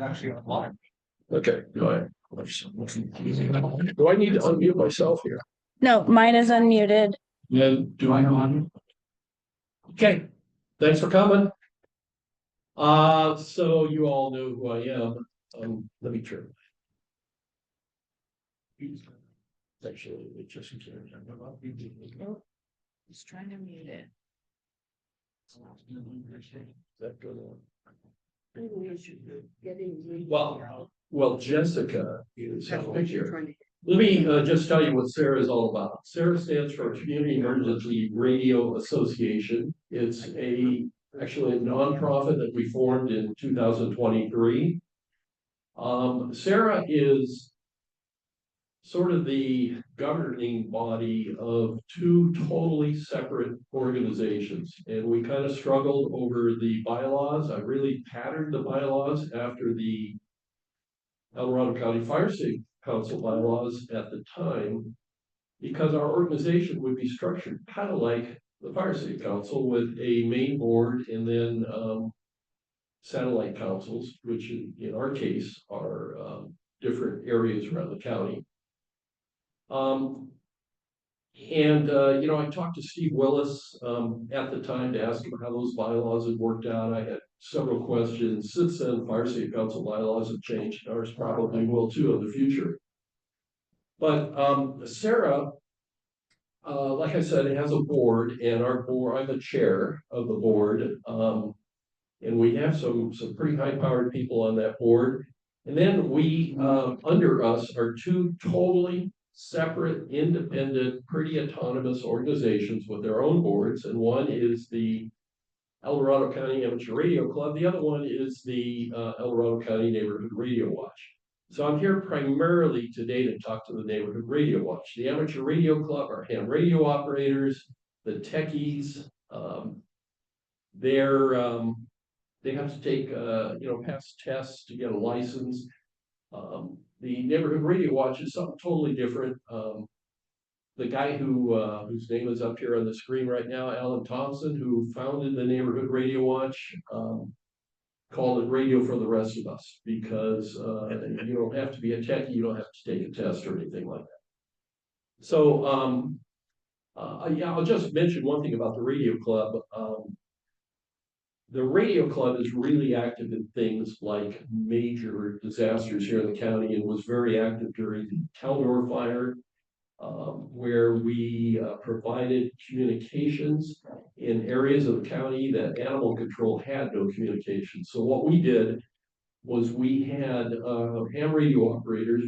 Actually, online. Okay, go ahead. Do I need to unmute myself here? No, mine is unmuted. Then do I know? Okay, thanks for coming. So you all know who I am. Let me turn. Actually, it just He's trying to mute it. that good one? Getting. Well, Jessica is here. Let me just tell you what CERA is all about. CERA stands for Community Emergency Radio Association. It's actually a nonprofit that we formed in 2023. CERA is sort of the governing body of two totally separate organizations. And we kind of struggled over the bylaws. I really patterned the bylaws after the El Dorado County Fire Safety Council bylaws at the time, because our organization would be structured kind of like the Fire Safety Council with a main board and then satellite councils, which in our case are different areas around the county. I talked to Steve Willis at the time to ask him how those bylaws had worked out. I had several questions. Since then, Fire Safety Council bylaws have changed. Ours probably will too in the future. But CERA, like I said, it has a board, and our board, I'm the chair of the board. And we have some pretty high-powered people on that board. And then we, under us, are two totally separate, independent, pretty autonomous organizations with their own boards. And one is the El Dorado County Amateur Radio Club. The other one is the El Dorado County Neighborhood Radio Watch. So I'm here primarily today to talk to the Neighborhood Radio Watch. The Amateur Radio Club are ham radio operators, the techies. They have to take, pass tests to get a license. The Neighborhood Radio Watch is something totally different. The guy whose name is up here on the screen right now, Alan Thompson, who founded the Neighborhood Radio Watch, called it radio for the rest of us, because you don't have to be a techie, you don't have to take a test or anything like that. So I'll just mention one thing about the radio club. The radio club is really active in things like major disasters here in the county, and was very active during the Caldor fire, where we provided communications in areas of the county that animal control had no communication. So what we did was we had ham radio operators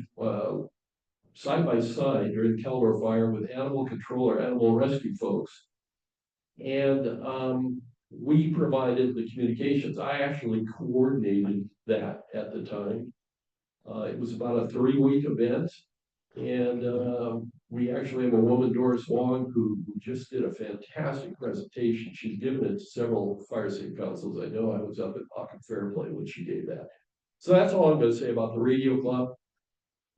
side by side during the Caldor fire with animal control or animal rescue folks. And we provided the communications. I actually coordinated that at the time. It was about a 3-week event. And we actually have a woman, Doris Wong, who just did a fantastic presentation. She's given it to several fire safety councils. I know I was up at Pocket Fairplay when she gave that. So that's all I'm going to say about the radio club.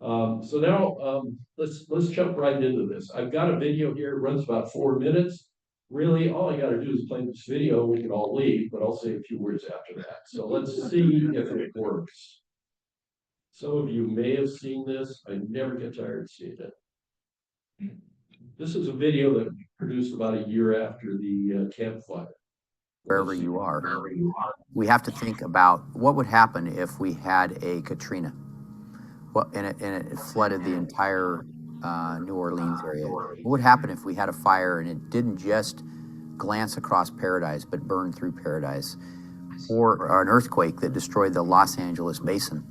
So now let's jump right into this. I've got a video here. It runs about 4 minutes. Really, all I got to do is play this video. We can all leave, but I'll say a few words after that. So let's see if it works. Some of you may have seen this. I never get tired of seeing it. This is a video that we produced about a year after the campfire. Wherever you are, we have to think about what would happen if we had a Katrina. And it flooded the entire New Orleans area. What would happen if we had a fire and it didn't just glance across Paradise, but burned through Paradise? Or an earthquake that destroyed the Los Angeles basin.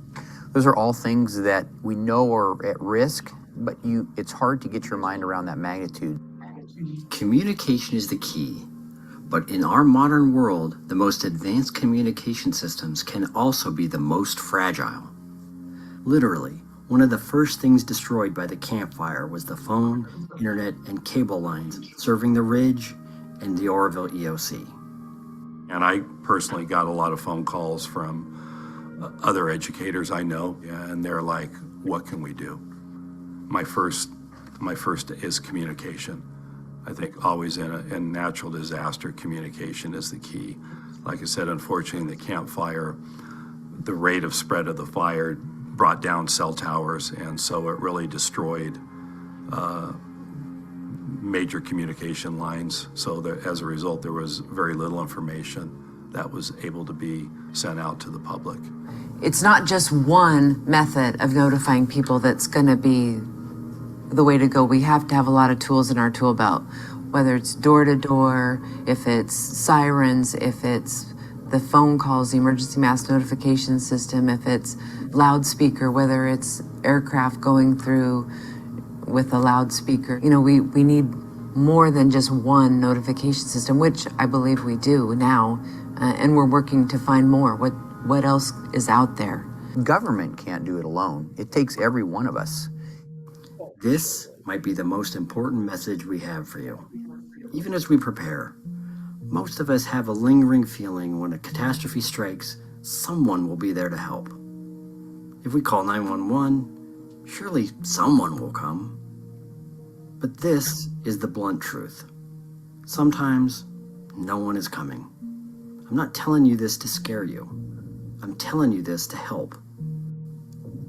Those are all things that we know are at risk, but it's hard to get your mind around that magnitude. Communication is the key, but in our modern world, the most advanced communication systems can also be the most fragile. Literally, one of the first things destroyed by the campfire was the phone, internet, and cable lines serving the Ridge and the Oroville EOC. And I personally got a lot of phone calls from other educators I know, and they're like, what can we do? My first is communication. I think always in natural disaster, communication is the key. Like I said, unfortunately, in the campfire, the rate of spread of the fire brought down cell towers, and so it really destroyed major communication lines. So that as a result, there was very little information that was able to be sent out to the public. It's not just one method of notifying people that's going to be the way to go. We have to have a lot of tools in our tool belt, whether it's door to door, if it's sirens, if it's the phone calls, the emergency mass notification system, if it's loudspeaker, whether it's aircraft going through with a loudspeaker. You know, we need more than just one notification system, which I believe we do now, and we're working to find more. What else is out there? Government can't do it alone. It takes every one of us. This might be the most important message we have for you. Even as we prepare, most of us have a lingering feeling when a catastrophe strikes, someone will be there to help. If we call 911, surely someone will come. But this is the blunt truth. Sometimes no one is coming. I'm not telling you this to scare you. I'm telling you this to help.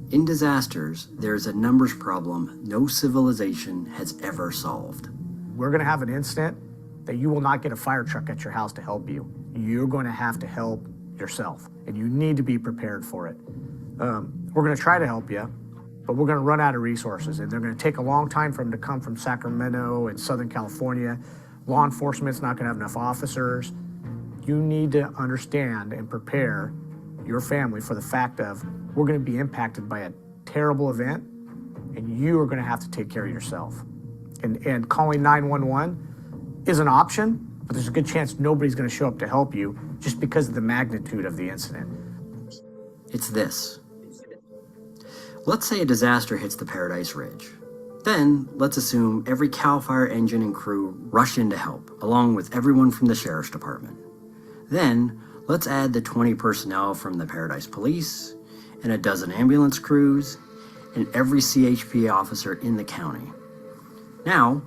In disasters, there is a numbers problem no civilization has ever solved. We're going to have an incident that you will not get a fire truck at your house to help you. You're going to have to help yourself, and you need to be prepared for it. We're going to try to help you, but we're going to run out of resources, and they're going to take a long time for them to come from Sacramento and Southern California. Law enforcement's not going to have enough officers. You need to understand and prepare your family for the fact of we're going to be impacted by a terrible event, and you are going to have to take care of yourself. And calling 911 is an option, but there's a good chance nobody's going to show up to help you just because of the magnitude of the incident. It's this. Let's say a disaster hits the Paradise Ridge. Then, let's assume every CAL FIRE engine and crew rush in to help, along with everyone from the Sheriff's Department. Then, let's add the 20 personnel from the Paradise Police, and a dozen ambulance crews, and every CHP officer in the county. Now,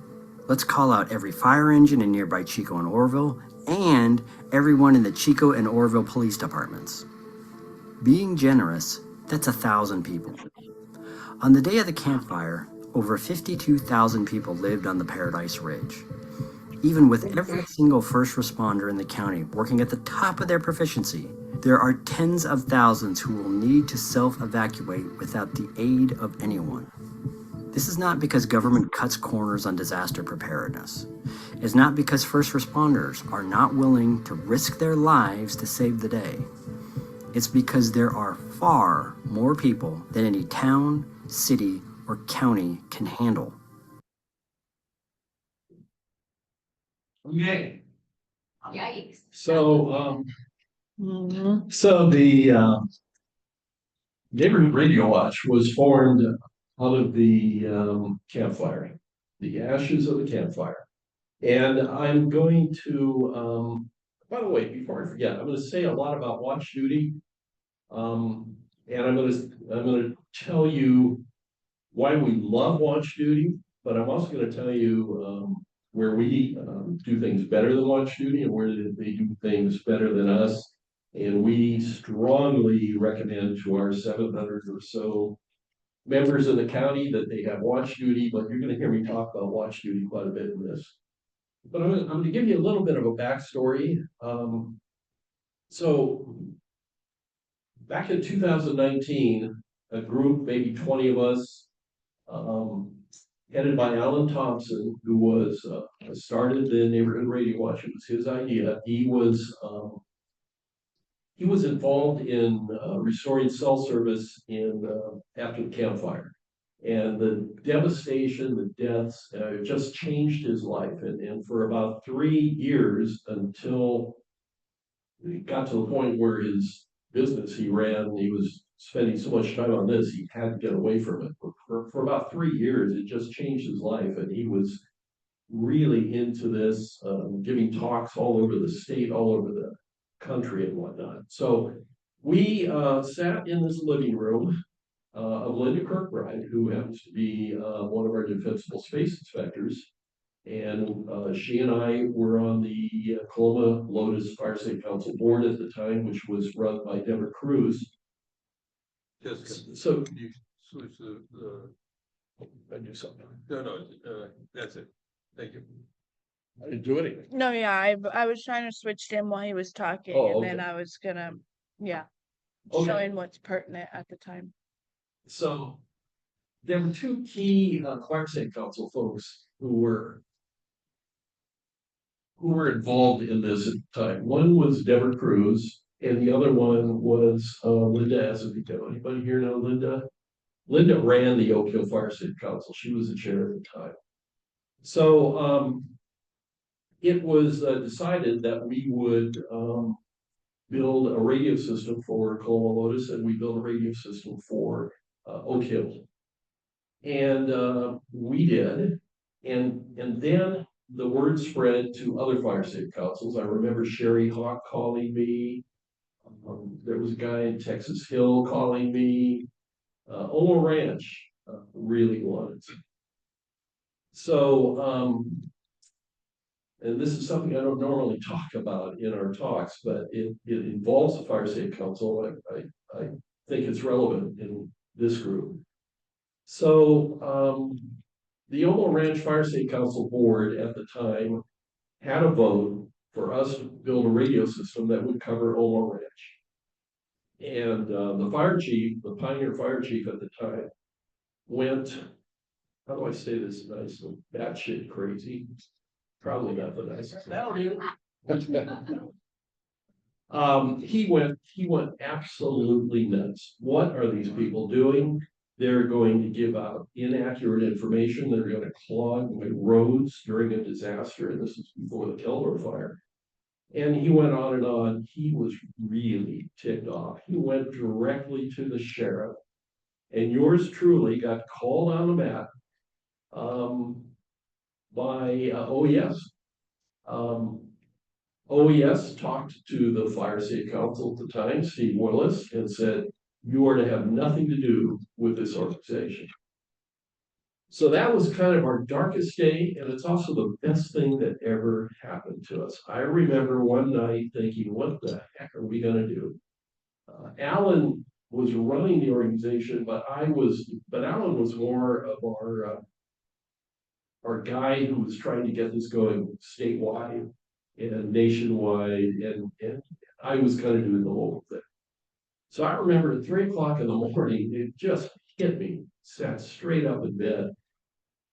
let's call out every fire engine in nearby Chico and Orville, and everyone in the Chico and Orville police departments. Being generous, that's 1,000 people. On the day of the campfire, over 52,000 people lived on the Paradise Ridge. Even with every single first responder in the county working at the top of their proficiency, there are tens of thousands who will need to self-evacuate without the aid of anyone. This is not because government cuts corners on disaster preparedness. It's not because first responders are not willing to risk their lives to save the day. It's because there are far more people than any town, city, or county can handle. Okay. Yikes. So, so the Neighborhood Radio Watch was formed out of the campfire, the ashes of the campfire. And I'm going to, by the way, before I forget, I'm going to say a lot about watch duty. And I'm going to tell you why we love watch duty, but I'm also going to tell you where we do things better than watch duty and where they do things better than us. And we strongly recommend to our 700 or so members in the county that they have watch duty, but you're going to hear me talk about watch duty quite a bit in this. But I'm going to give you a little bit of a backstory. So back in 2019, a group, maybe 20 of us, headed by Alan Thompson, who was started the Neighborhood Radio Watch. It was his idea. He was involved in restoring cell service after the campfire, and the devastation, the deaths, just changed his life. And for about 3 years, until it got to the point where his business he ran, he was spending so much time on this, he had to get away from it. But for about 3 years, it just changed his life, and he was really into this, giving talks all over the state, all over the country and whatnot. So we sat in this living room of Linda Kirkbride, who happens to be one of our defensible space inspectors. And she and I were on the Coloma Lotus Fire Safe Council board at the time, which was run by Deborah Cruz. So You switch the, I do something. no, that's it. Thank you. I didn't do anything. No, yeah, I was trying to switch to him while he was talking Oh, and then okay. I was gonna, yeah, Okay. showing what's pertinent at the time. So there were two key Fire Safe Council folks who were involved in this at the time. One was Deborah Cruz, and the other one was Linda Azevedo. Anybody here know Linda? Linda ran the Oak Hill Fire Safe Council. She was the chair at the time. So it was decided that we would build a radio system for Coloma Lotus, and we built a radio system for Oak Hill. And we did, and then the word spread to other fire safe councils. I remember Sherry Hawk calling me. There was a guy in Texas Hill calling me. Olo Ranch really wanted to. So, and this is something I don't normally talk about in our talks, but it involves the Fire Safe Council. I think it's relevant in this group. So the Omo Ranch Fire Safe Council board at the time had a vote for us to build a radio system that would cover Omo Ranch. And the fire chief, the pioneer fire chief at the time, went, how do I say this nicely? Batshit crazy. Probably not the nicest. He went absolutely nuts. What are these people doing? They're going to give out inaccurate information. They're going to clog the roads during a disaster. And this is before the Kelder fire. And he went on and on. He was really ticked off. He went directly to the sheriff. And yours truly got called on the mat by OES. OES talked to the Fire Safe Council at the time, Steve Willis, and said, you are to have nothing to do with this organization. So that was kind of our darkest day, and it's also the best thing that ever happened to us. I remember one night thinking, what the heck are we going to do? Alan was running the organization, but Alan was more of our guy who was trying to get this going statewide and nationwide, and I was kind of doing the whole thing. So I remember at 3 o'clock in the morning, it just hit me, sat straight up in bed.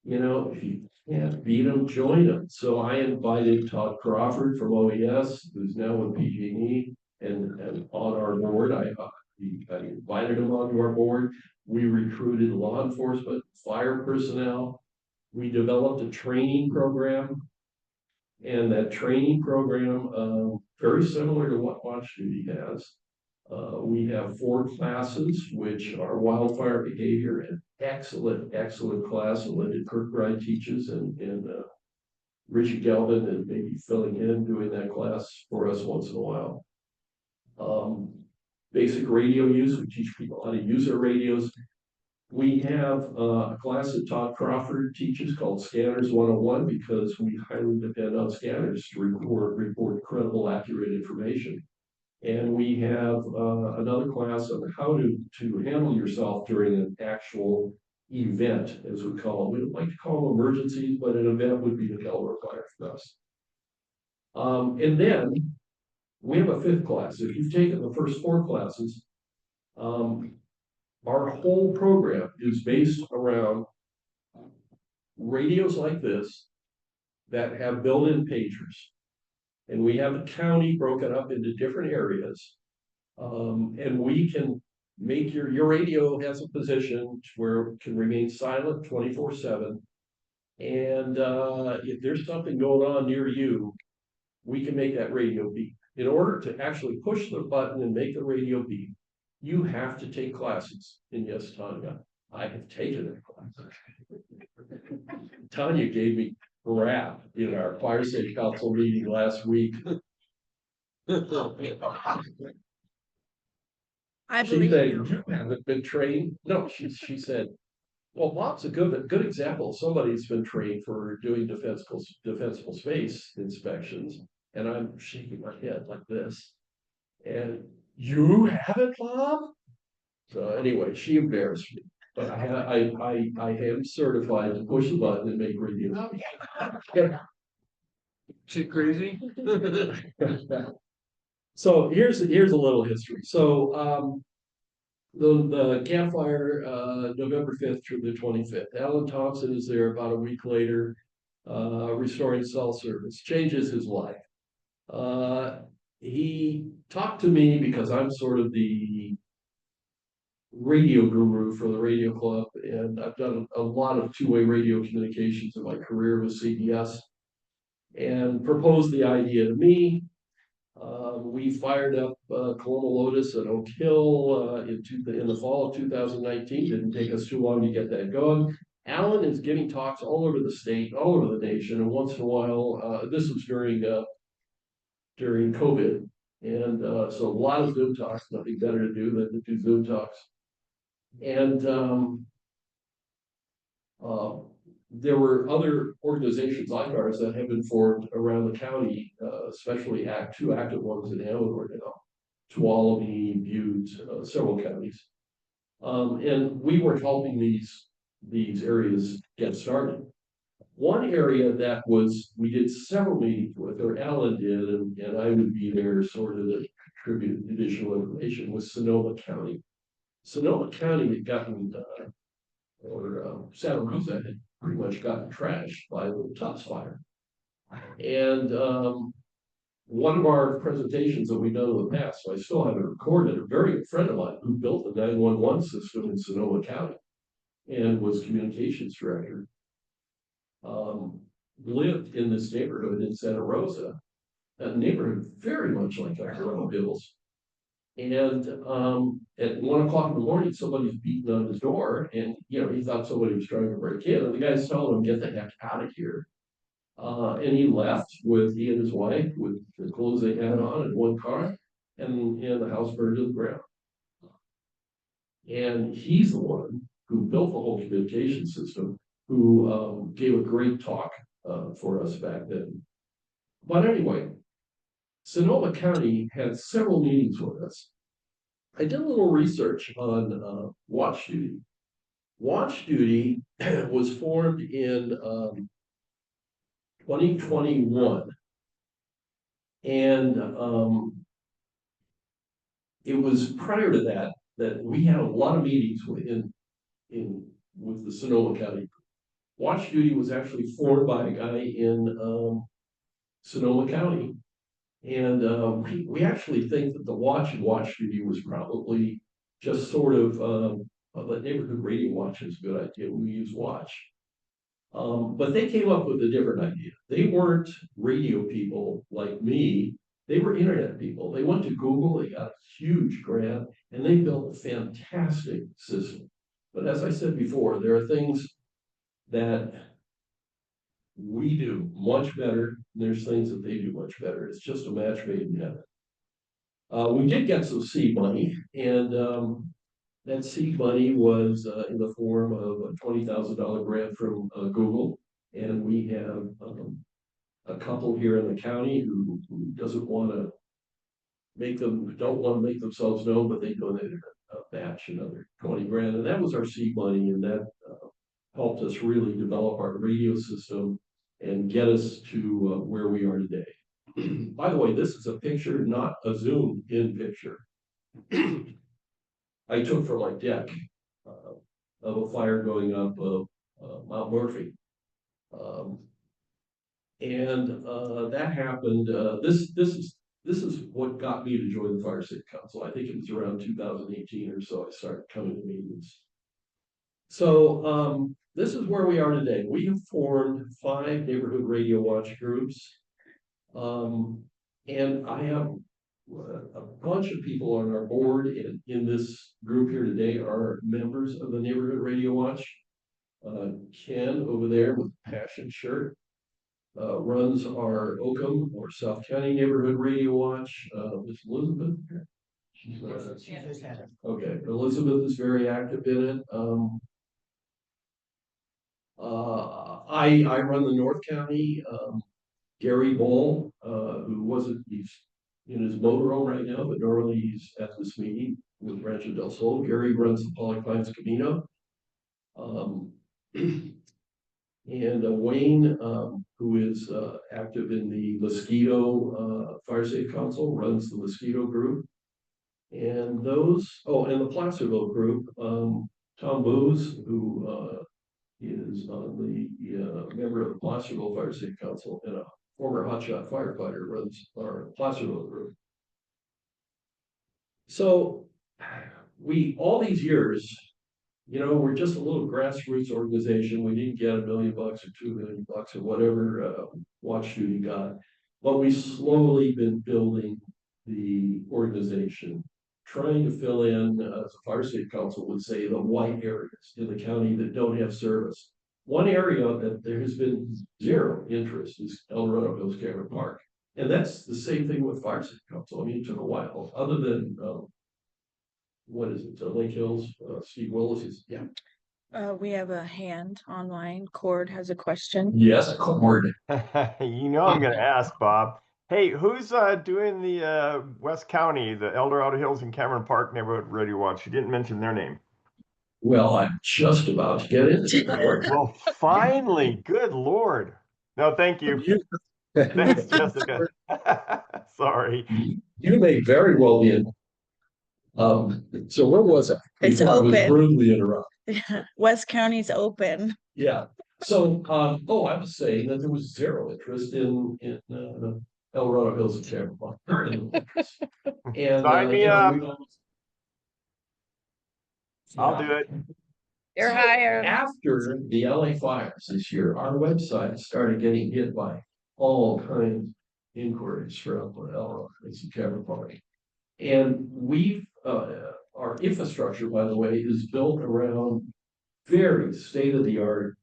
You know, if you can't beat them, join them. So I invited Todd Crawford from OES, who's now with PG&E, and on our board. I invited him onto our board. We recruited law enforcement, fire personnel. We developed a training program. And that training program, very similar to what Watch Duty has. We have 4 classes, which are wildfire behavior, and excellent class. And Linda Kirkbride teaches, and Richie Galvin is maybe filling in, doing that class for us once in a while. Basic radio use, we teach people how to use their radios. We have a class that Todd Crawford teaches called Scanners 101, because we highly depend on scanners to report credible, accurate information. And we have another class on how to handle yourself during an actual event, as we call them. We don't like to call them emergencies, but an event would be the Delaware fire for us. And then we have a 5th class. If you've taken the first 4 classes, our whole program is based around radios like this that have built-in pagers. And we have a county broken up into different areas. And we can make your radio has a position where it can remain silent 24/7. And if there's something going on near you, we can make that radio beep. In order to actually push the button and make the radio beep, you have to take classes. And yes, Tanya, I have taken that class. Tanya gave me crap in our Fire Safe Council meeting last week. I She believe said, you. you haven't been trained. No, she said, Well, Bob's a good example of somebody who's been trained for doing defensible space inspections, and I'm shaking my head like this. And you have it, Bob? So anyway, she embarrassed me. But I am certified to push the button and make radio. She crazy? So here's a little history. So the campfire, November 5th through the 25th. Alan Thompson is there about a week later, restoring cell service, changes his life. He talked to me because I'm sort of the radio guru for the radio club, and I've done a lot of two-way radio communications in my career with CBS, and proposed the idea to me. We fired up Colonel Lotus at Oak Hill in the fall of 2019. Didn't take us too long to get that going. Alan is giving talks all over the state, all over the nation, and once in a while, this was during COVID, and so a lot of Zoom talks. Nothing better to do than to do Zoom talks. And there were other organizations like ours that have been formed around the county, especially two active ones in Amador now, Tuolumne, Butte, several counties. And we were helping these areas get started. One area that we did several meetings with, or Alan did, and I would be there sort of to contribute additional information, was Sonoma County. Sonoma County had gotten, Santa Rosa had pretty much gotten trashed by the Tufts fire. And one of our presentations that we've done in the past, so I still have it recorded, a very good friend of mine who built the 911 system in Sonoma County and was communications director, lived in this neighborhood in Santa Rosa, a neighborhood very much like Colorado Hills. And at 1 o'clock in the morning, somebody's beating on his door, and he thought somebody was trying to break in, and the guy's telling him, "Get the heck out of here." And he left with he and his wife with the clothes they had on in one car, and the house burned to the ground. And he's the one who built the whole communication system, who gave a great talk for us back then. But anyway, Sonoma County had several meetings with us. I did a little research on Watch Duty. Watch Duty was formed in 2021, and it was prior to that we had a lot of meetings with the Sonoma County. Watch Duty was actually formed by a guy in Sonoma County. And we actually think that the Watch Duty was probably just sort of the neighborhood radio watch is a good idea. We use watch. But they came up with a different idea. They weren't radio people like me. They were internet people. They went to Google, they got a huge grant, and they built a fantastic system. But as I said before, there are things that we do much better. There's things that they do much better. It's just a match made in heaven. We did get some seed money, and that seed money was in the form of a $20,000 grant from Google. And we have a couple here in the county who don't want to make themselves known, but they donated a batch, another 20 grand. And that was our seed money, and that helped us really develop our radio system and get us to where we are today. By the way, this is a picture, not a zoomed in picture. I took from my deck of a fire going up Mount Murphy. And that happened, this is what got me to join the Fire Safety Council. I think it was around 2018 or so I started coming to meetings. So this is where we are today. We have formed 5 neighborhood radio watch groups. And I have a bunch of people on our board in this group here today are members of the Neighborhood Radio Watch. Ken over there with the passion shirt runs our Oakham or South County Neighborhood Radio Watch. Miss Elizabeth? Okay, Elizabeth is very active in it. I run the North County, Gary Ball, who wasn't, he's in his motorhome right now, but normally he's at this meeting with Rancho del Sol. Gary runs the Pollock Pines Camino. And Wayne, who is active in the Mosquito Fire Safe Council, runs the Mosquito group. And those, oh, and the Placerville group, Tom Booz, who is the member of the Placerville Fire Safe Council and a former hotshot firefighter, runs our Placerville group. So we, all these years, you know, we're just a little grassroots organization. We didn't get $1 million or $2 million or whatever Watch Duty got, but we slowly been building the organization, trying to fill in, as the Fire Safe Council would say, the white areas in the county that don't have service. One area that there has been zero interest is El Dorado Hills Cameron Park. And that's the same thing with Fire Safe Council. I mean, it took a while, other than what is it, Lake Hills, Steve Willis is, yeah. We have a hand online. Cord has a question. Yes, Cord. You know I'm going to ask, Bob. Hey, who's doing the West County, the El Dorado Hills and Cameron Park Neighborhood Radio Watch? You didn't mention their name. Well, I'm just about to get into it. Well, finally, good Lord. No, thank you. Thanks, Jessica. Sorry. You may very well be in. So where was I? It's Before I was open. brutally interrupted. West County's open. Yeah. So, oh, I was saying that there was zero interest in El Dorado Hills and Cameron Park. Very little interest. And Sign me you know, up. we almost- I'll do it. You're So hired. after the LA fires this year, our website started getting hit by all kinds of inquiries from El Dorado Hills and Cameron Park. And we've, our infrastructure, by the way, is built around very state-of-the-art,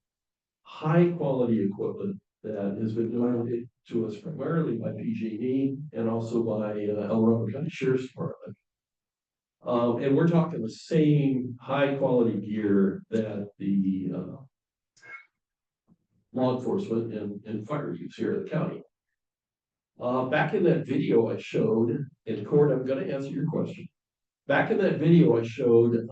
high-quality equipment that has been donated to us primarily by PG&E and also by El Dorado County Sheriff's Department. And we're talking the same high-quality gear that the law enforcement and fire use here in the county. Back in that video I showed, and Cord, I'm going to answer your question. Back in that video I showed,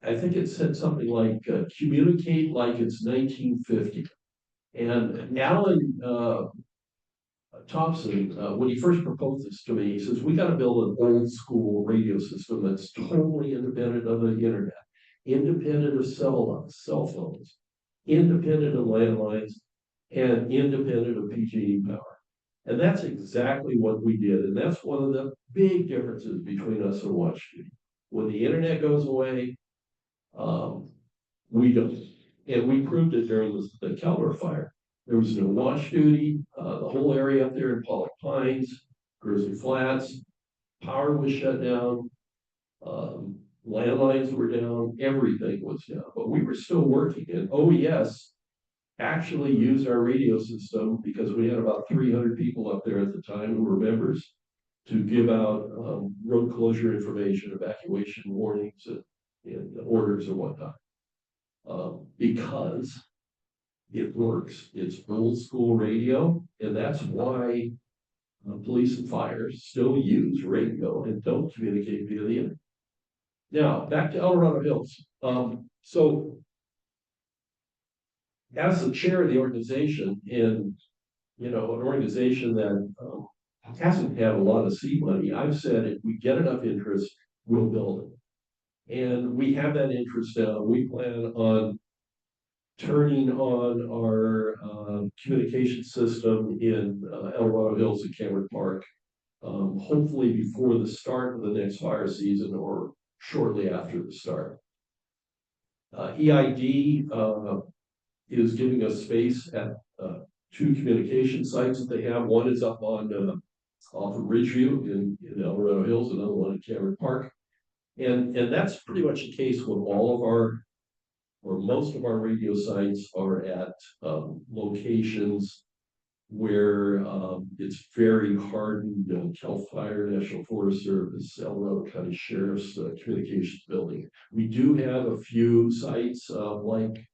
I think it said something like, communicate like it's 1950. And Alan Thompson, when he first proposed this to me, he says, we got to build an old school radio system that's totally independent of the internet, independent of cell phones, independent of landlines, and independent of PG&E power. And that's exactly what we did. And that's one of the big differences between us and Watch Duty. When the internet goes away, we don't. And we proved it during the Keller fire. There was no Watch Duty. The whole area up there in Pollock Pines, Grizzly Flats, power was shut down. Landlines were down. Everything was down. But we were still working. And OES actually used our radio system because we had about 300 people up there at the time who were members to give out road closure information, evacuation warnings, and orders and whatnot. Because it works. It's old school radio, and that's why police and fire still use radio and don't communicate via the internet. Now, back to El Dorado Hills. So as the chair of the organization, in an organization that hasn't had a lot of seed money, I've said if we get enough interest, we'll build it. And we have that interest now. We plan on turning on our communication system in El Dorado Hills and Cameron Park, hopefully before the start of the next fire season or shortly after the start. EID is giving us space at 2 communication sites that they have. One is up on off of Ridgeview in El Dorado Hills, another one in Cameron Park. And that's pretty much the case with all of our, or most of our radio sites are at locations where it's very hardened, Cal Fire, National Forest Service, El Dorado County Sheriff's Communications Building. We do have a few sites like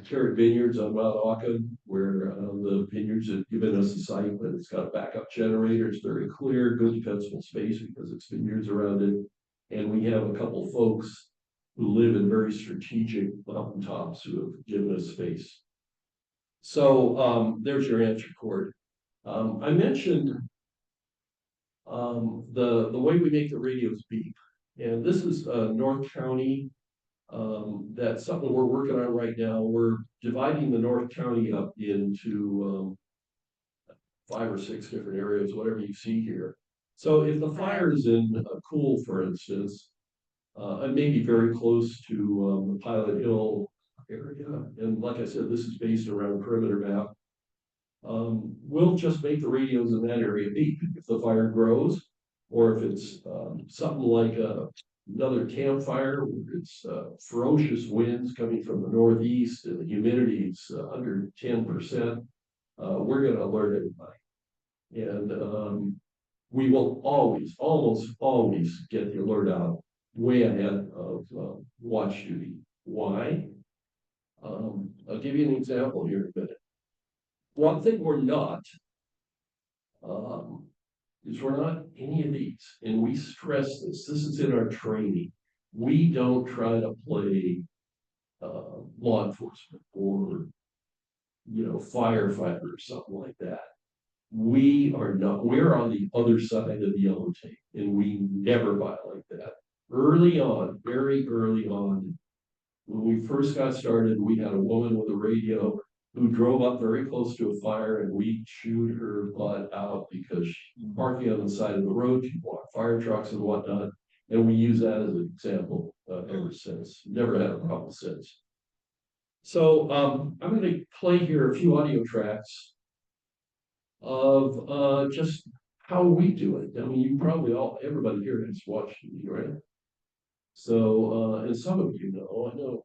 Carrot Vineyards on Mount Auckland, where the vineyards have given us a site, but it's got a backup generator. It's very clear, good defensible space because it's vineyards around it. And we have a couple folks who live in very strategic mountaintops who have given us space. So there's your answer, Cord. I mentioned the way we make the radios beep, and this is North County. That's something we're working on right now. We're dividing the North County up into 5 or 6 different areas, whatever you see here. So if the fire is in Cool, for instance, I may be very close to the Pilot Hill area, and like I said, this is based around perimeter map. We'll just make the radios in that area beep if the fire grows, or if it's something like another campfire where it's ferocious winds coming from the northeast and the humidity is under 10%. We're going to alert everybody, and we will always, almost always, get the alert out way ahead of watch duty. Why? I'll give you an example here in a minute. One thing we're not is we're not any of these, and we stress this. This is in our training. We don't try to play law enforcement or firefighter or something like that. We are not. We're on the other side of the yellow tape, and we never violate that. Early on, very early on, when we first got started, we had a woman with a radio who drove up very close to a fire, and we chewed her butt out because she's parking on the side of the road, she walked fire trucks and whatnot, and we use that as an example ever since. Never had a problem since. So I'm going to play here a few audio tracks of just how we do it. I mean, you probably everybody here has watched me, right? So, and some of you know,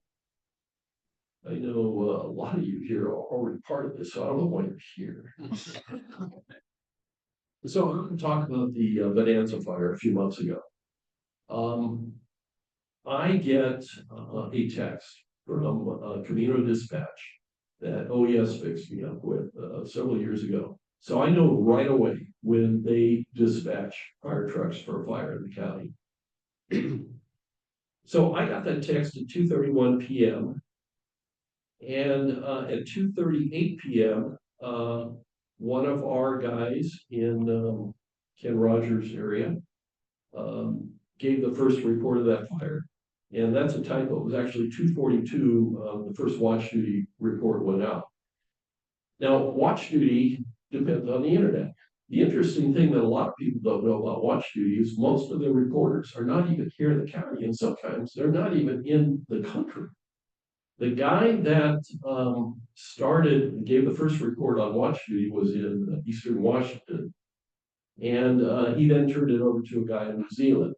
I know a lot of you here are already part of this, so I don't know why you're here. So I'm going to talk about the Bonanza fire a few months ago. I get a text from Camino Dispatch that OES fixed me up with several years ago. So I know right away when they dispatch fire trucks for a fire in the county. So I got that text at 2:31 p.m. And at 2:38 p.m., one of our guys in Ken Rogers' area gave the first report of that fire. And that's a typo. It was actually 2:42. The first watch duty report went out. Now, watch duty depends on the internet. The interesting thing that a lot of people don't know about watch duty is most of the reporters are not even here in the county, and sometimes they're not even in the country. The guy that gave the first report on watch duty was in Eastern Washington, and he then turned it over to a guy in New Zealand.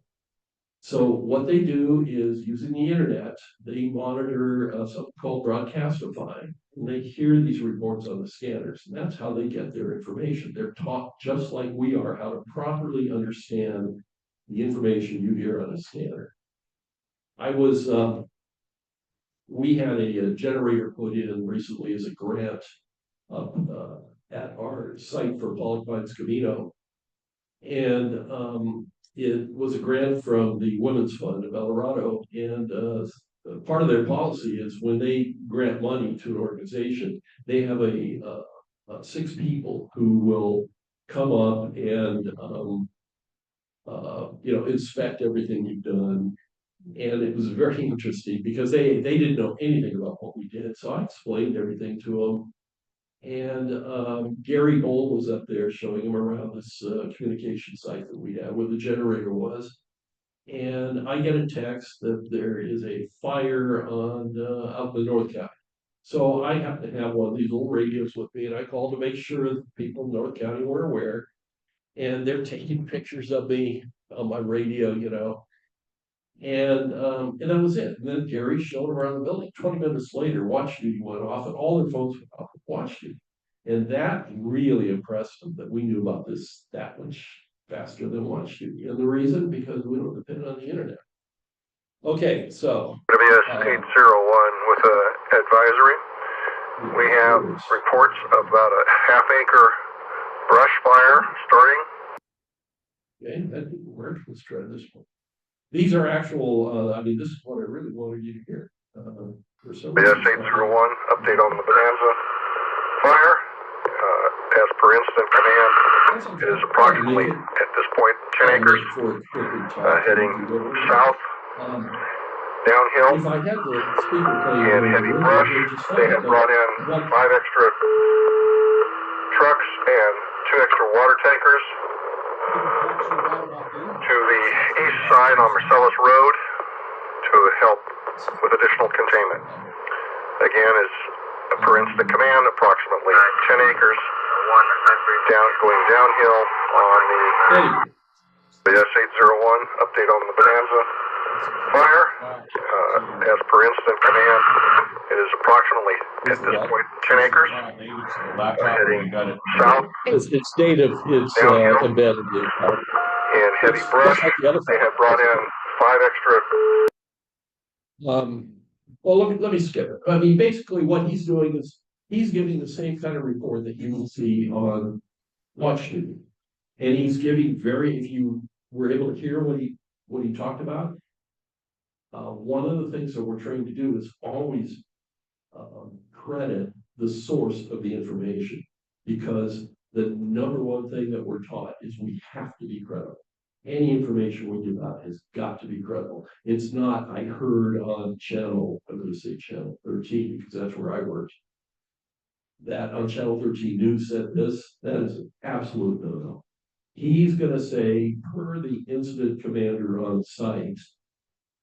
So what they do is, using the internet, they monitor something called broadcastify, and they hear these reports on the scanners, and that's how they get their information. They're taught, just like we are, how to properly understand the information you hear on a scanner. We had a generator put in recently as a grant up at our site for Pollock Pines Camino. And it was a grant from the Women's Fund of Colorado. And part of their policy is when they grant money to an organization, they have 6 people who will come up and inspect everything you've done. And it was very interesting because they didn't know anything about what we did. So I explained everything to them. And Gary Bull was up there showing him around this communication site that we had where the generator was. And I get a text that there is a fire on out in the North County. So I have to have one of these little radios with me, and I called to make sure that people in North County were aware. And they're taking pictures of me on my radio, And that was it. And then Gary showed them around the building. 20 minutes later, watch duty went off, and all their phones went off with watch duty. And that really impressed them that we knew about this that much faster than watch duty. And the reason, because we don't depend on the internet. Okay, so. WS801 with a advisory. We have reports of about a half-acre brush fire starting. Okay, that didn't work. Let's try this one. These are actual, I mean, this is what I really wanted you to hear. For some reason, WS801, update on the Bonanza fire. As per incident command, it is approximately, at this point, 10 acres, heading south, downhill, if I had the speaker playing in heavy brush. They have brought in 5 extra trucks and 2 extra water tankers to the east side on Marcellus Road to help with additional containment. Again, is per incident command, approximately 10 acres, going downhill on the S801, update on the Bonanza fire. As per incident command, it is approximately, at this point, 10 acres, heading south, it's native, it's downhill, embedded in heavy brush. like the other They have brought in 5 extra. Well, let me skip it. I mean, basically what he's doing is he's giving the same kind of report that you will see on Watch Duty. And he's giving if you were able to hear what he talked about, one of the things that we're trying to do is always credit the source of the information, because the number one thing that we're taught is we have to be credible. Any information we give out has got to be credible. It's not, I heard on I'm going to say channel 13 because that's where I worked, that on channel 13 news said this. That is an absolute no-no. He's going to say, per the incident commander on site,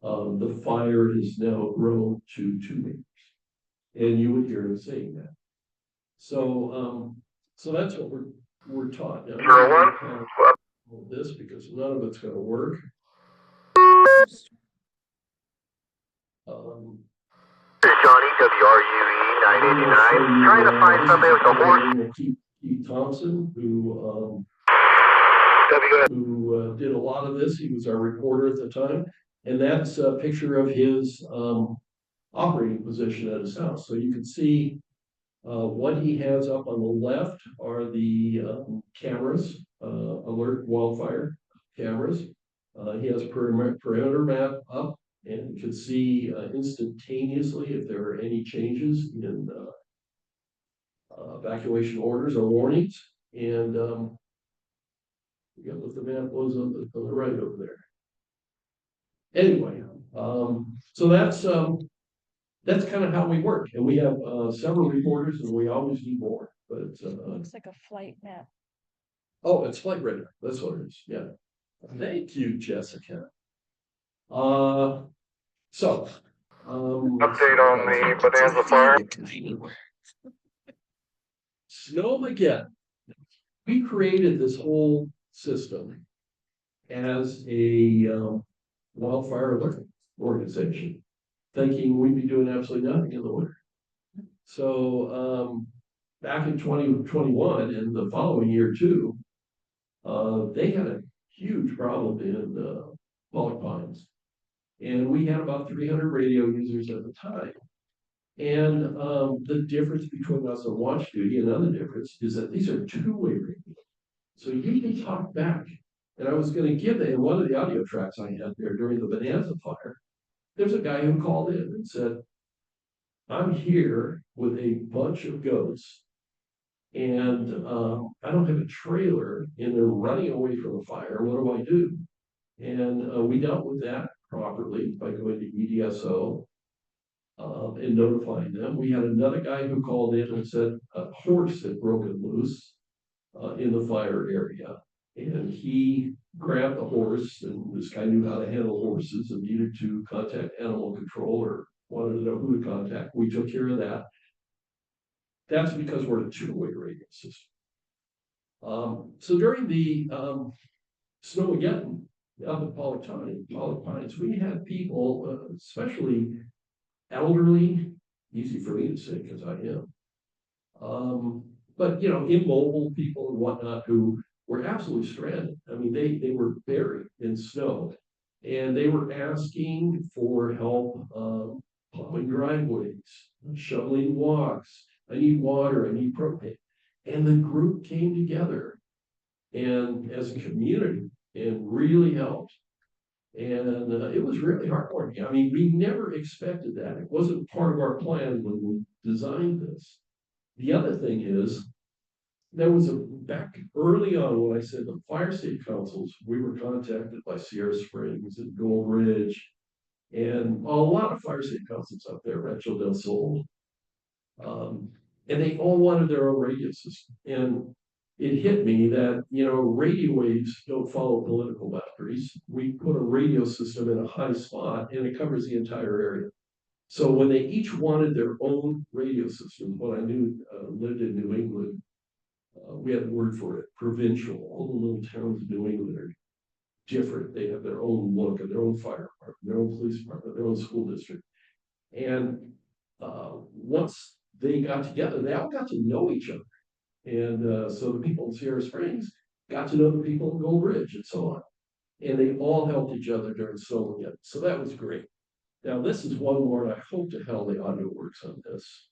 the fire is now grown to 2 acres. And you would hear him saying that. So, so that's what we're taught. Now, this because none of it's going to work. Johnny, WRUE 989, trying to find somebody with a horse. Keith Thompson, who did a lot of this. He was our reporter at the time. And that's a picture of his operating position at his house. So you can see what he has up on the left are the cameras, alert wildfire cameras. He has a perimeter map up, and you can see instantaneously if there are any changes in evacuation orders or warnings. And what the map was on the right over there. Anyway, so that's kind of how we work, and we have several reporters, and we always need more. But Looks like a flight map. oh, it's flight radar. That's what it is. Yeah. Thank you, Jessica. So Update on the Bonanza fire. Snowmageddon. We created this whole system as a wildfire alert organization, thinking we'd be doing absolutely nothing in the winter. So back in 2021 and the following year too, they had a huge problem in Pollock Pines. And we had about 300 radio users at the time. And the difference between us and Watch Duty, another difference, is that these are two-way radio. So you can talk back. And I was going to give in one of the audio tracks I had there during the Bonanza fire, there's a guy who called in and said, I'm here with a bunch of goats, and I don't have a trailer, and they're running away from the fire. What do I do? And we dealt with that properly by going to EDSO and notifying them. We had another guy who called in and said a horse had broken loose in the fire area. And he grabbed the horse, and this guy knew how to handle horses and needed to contact animal control or wanted to know who to contact. We took care of that. That's because we're a two-way radio system. So during the Snowmageddon up in Pollock Pines, we had people, especially elderly, easy for me to say because I am, but immobile people and whatnot who were absolutely stranded. I mean, they were buried in snow. And they were asking for help, plowing driveways, shoveling walks. I need water, I need propane. And the group came together and as a community and really helped. And it was really heartwarming. I mean, we never expected that. It wasn't part of our plan when we designed this. The other thing is, there was back early on when I said the fire state councils, we were contacted by Sierra Springs and Gold Ridge and a lot of fire state councils up there, Rancho del Sol. And they all wanted their own radio system. And it hit me that, radio waves don't follow political boundaries. We put a radio system in a high spot and it covers the entire area. So when they each wanted their own radio system, what I knew lived in New England, we had the word for it, provincial. All the little towns in New England are different. They have their own look and their own fire department, their own police department, their own school district. And once they got together, they all got to know each other. And so the people in Sierra Springs got to know the people in Gold Ridge and so on. And they all helped each other during sowing it. So that was great. Now, this is one more, and I hope to hell the audio works on this.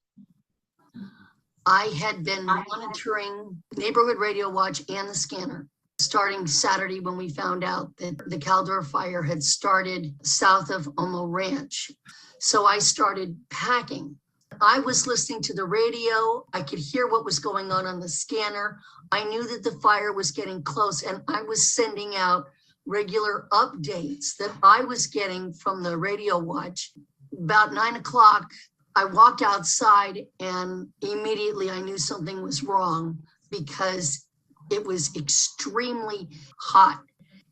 I had been monitoring Neighborhood Radio Watch and the scanner starting Saturday when we found out that the Caldor fire had started south of Omo Ranch. So I started packing. I was listening to the radio. I could hear what was going on the scanner. I knew that the fire was getting close, and I was sending out regular updates that I was getting from the radio watch. About 9 o'clock, I walked outside and immediately I knew something was wrong because it was extremely hot.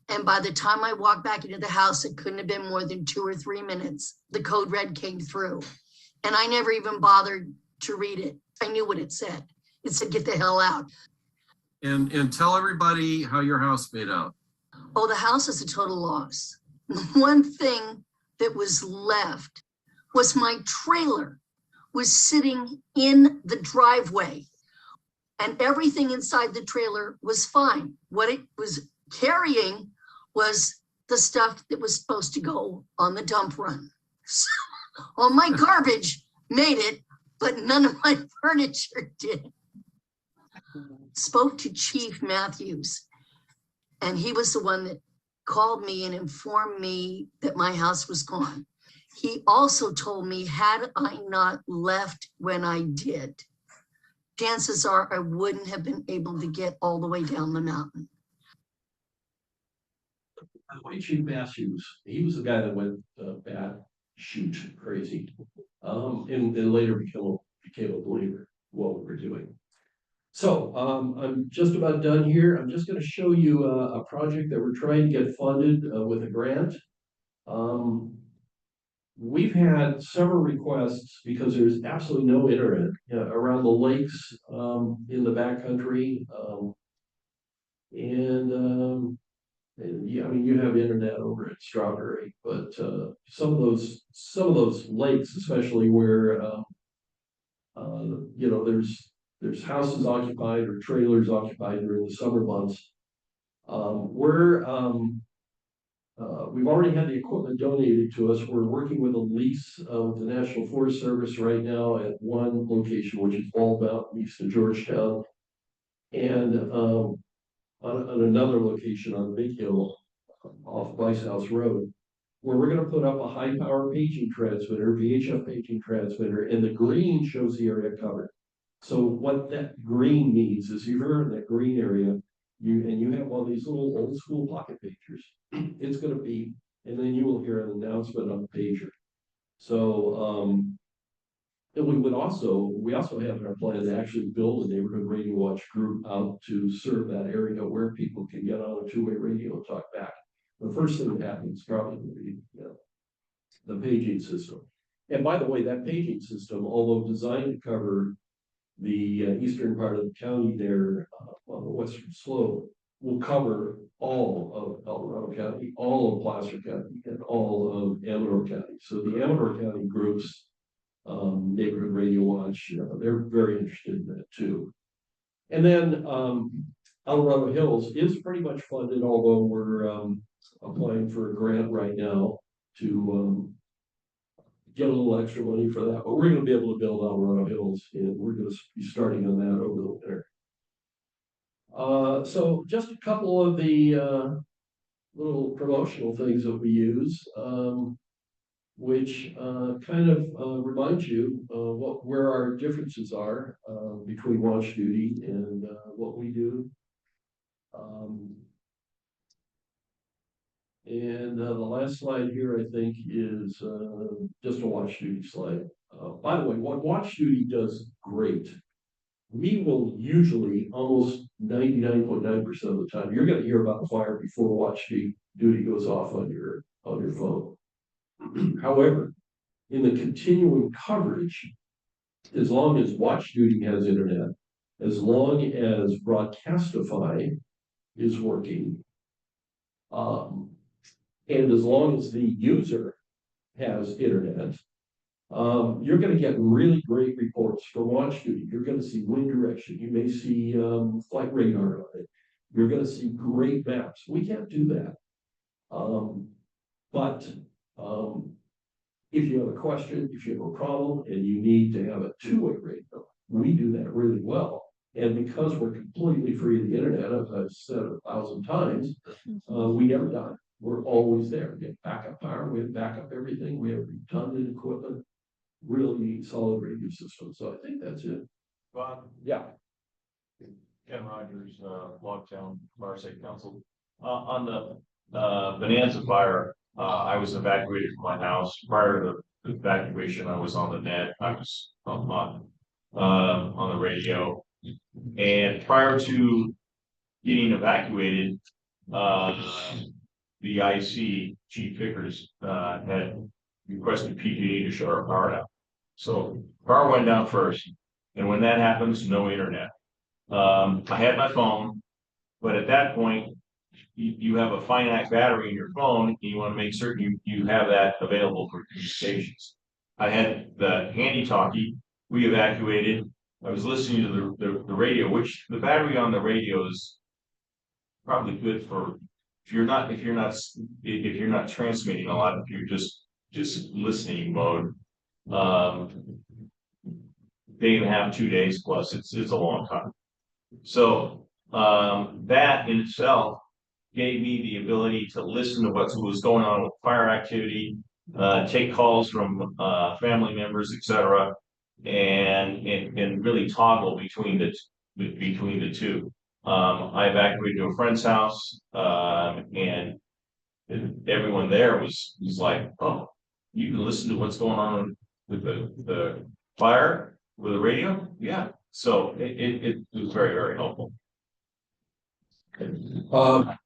And by the time I walked back into the house, it couldn't have been more than 2 or 3 minutes. The code red came through and I never even bothered to read it. I knew what it said. It said, get the hell out. And tell everybody how your house made out. Oh, the house is a total loss. One thing that was left was my trailer was sitting in the driveway and everything inside the trailer was fine. What it was carrying was the stuff that was supposed to go on the dump run. So, all my garbage made it, but none of my furniture did. Spoke to Chief Matthews, and he was the one that called me and informed me that my house was gone. He also told me, had I not left when I did, chances are I wouldn't have been able to get all the way down the mountain. By the way, Chief Matthews, he was the guy that went bat shoot crazy, and later became a believer in what we were doing. So I'm just about done here. I'm just going to show you a project that we're trying to get funded with a grant. We've had several requests because there's absolutely no internet around the lakes in the backcountry. Yeah, I mean, you have internet over at Strawberry, but some of those lakes, especially where there's houses occupied or trailers occupied during the summer months. We've already had the equipment donated to us. We're working with a lease of the National Forest Service right now at one location, which is Bald Mountain east of Georgetown, and on another location on Big Hill off Vice House Road, where we're going to put up a high power paging transmitter, VHF paging transmitter, and the green shows the area covered. So what that green means is you're in that green area, you have all these little old school pocket pagers. It's going to beep, and then you will hear an announcement on the pager. So, and we also have in our plan to actually build a neighborhood radio watch group out to serve that area where people can get on a two-way radio and talk back. The first thing that happens probably will be the paging system. And by the way, that paging system, although designed to cover the eastern part of the county there on the western slope, will cover all of El Dorado County, all of Placer County, and all of Amador County. So the Amador County groups, Neighborhood Radio Watch, they're very interested in that too. And then El Dorado Hills is pretty much funded, although we're applying for a grant right now to get a little extra money for that, but we're gonna be able to build Alvarado Hills, and we're gonna be starting on that over the winter. So just a couple of the little promotional things that we use, which kind of reminds you where our differences are between watch duty and what we do. And the last slide here, I think, is just a watch duty slide. By the way, what watch duty does great. We will usually almost 99.9% of the time, you're going to hear about a fire before watch duty goes off on your phone. However, in the continuing coverage, as long as watch duty has internet, as long as Broadcastify is working, and as long as the user has internet, you're going to get really great reports from watch duty. You're going to see wind direction. You may see flight radar on it. You're going to see great maps. We can't do that. But if you have a question, if you have a problem, and you need to have a two-way radio, we do that really well. And because we're completely free of the internet, as I've said 1,000 times, we never die. We're always there. We have backup power. We have backup everything. We have redundant equipment. Really solid radio system. So I think that's it. Bob? Yeah. Ken Rogers, Logtown Fire Safety Council. On the Bonanza fire, I was evacuated from my house. Prior to the evacuation, I was on the net. I was on the radio. And prior to getting evacuated, the IC, Chief Vickers, had requested PG&E to shut our power down. So power went down first. And when that happens, no internet. I had my phone, but at that point, you have a finite battery in your phone, and you want to make certain you have that available for communications. I had the handy-talkie. We evacuated. I was listening to the radio, which the battery on the radio is probably good for if you're not transmitting a lot, if you're just listening mode. Day and a half, 2 days plus, it's a long time. So that in itself gave me the ability to listen to what was going on with fire activity, take calls from family members, etc., and really toggle between the two. I evacuated to a friend's house, and everyone there was like, "Oh, you can listen to what's going on with the fire with the radio." Yeah, so it was very, very helpful.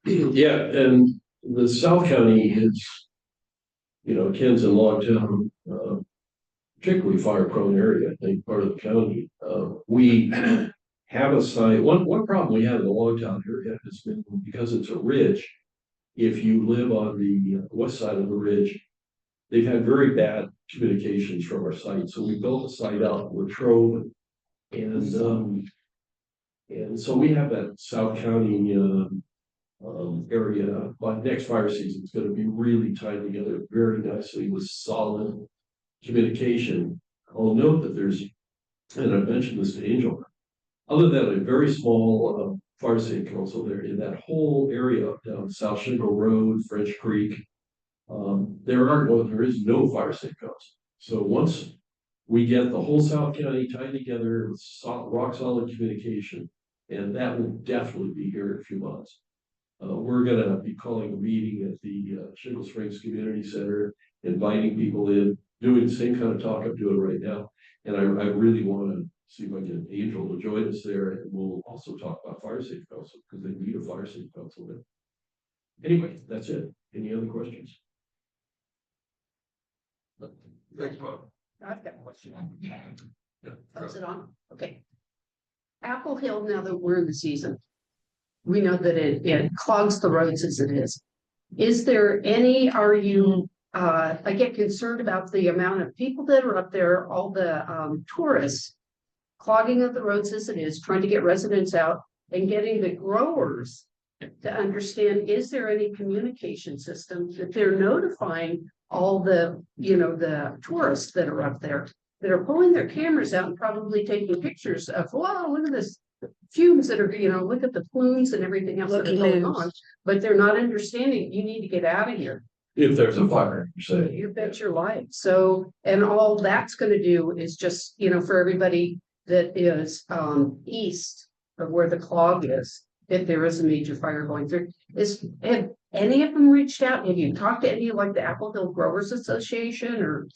Yeah, and the South County is, Ken's in Logtown, particularly fire-prone area, I think, part of the county. We have a site. One problem we have in the Logtown area has been because it's a ridge. If you live on the west side of the ridge, they've had very bad communications from our site. So we built a site out with Trove, and so we have that South County area. By next fire season, it's going to be really tied together very nicely with solid communication. I'll note that there's, and I mentioned this to Angel, other than a very small fire safety council there in that whole area up down South Shingle Road, French Creek, there is no fire safety council. So once we get the whole South County tied together with rock solid communication, and that will definitely be here in a few months. We're going to be calling a meeting at the Shingle Springs Community Center, inviting people in, doing the same kind of talk I'm doing right now. And I really want to see if I can get Angel to join us there, and we'll also talk about fire safety council because they need a fire safety council there. Anyway, that's it. Any other questions? Thanks, Bob. I've got a question. Is it on? Okay. Apple Hill, now that we're in the season, we know that it clogs the roads as it is. Is there any, I get concerned about the amount of people that are up there, all the tourists clogging up the roads as it is, trying to get residents out and getting the growers to understand, is there any communication system that they're notifying all the, the tourists that are up there that are pulling their cameras out and probably taking pictures of, wow, look at this fumes that are, look at the plumes and everything else that are going on, but they're not understanding, you need to get out of here. If there's a fire, you say. You bet your life. So, and all that's gonna do is just, for everybody that is east of where the clog is, if there is a major fire going through, have any of them reached out? Have you talked to any like the Apple Hill Growers Association or?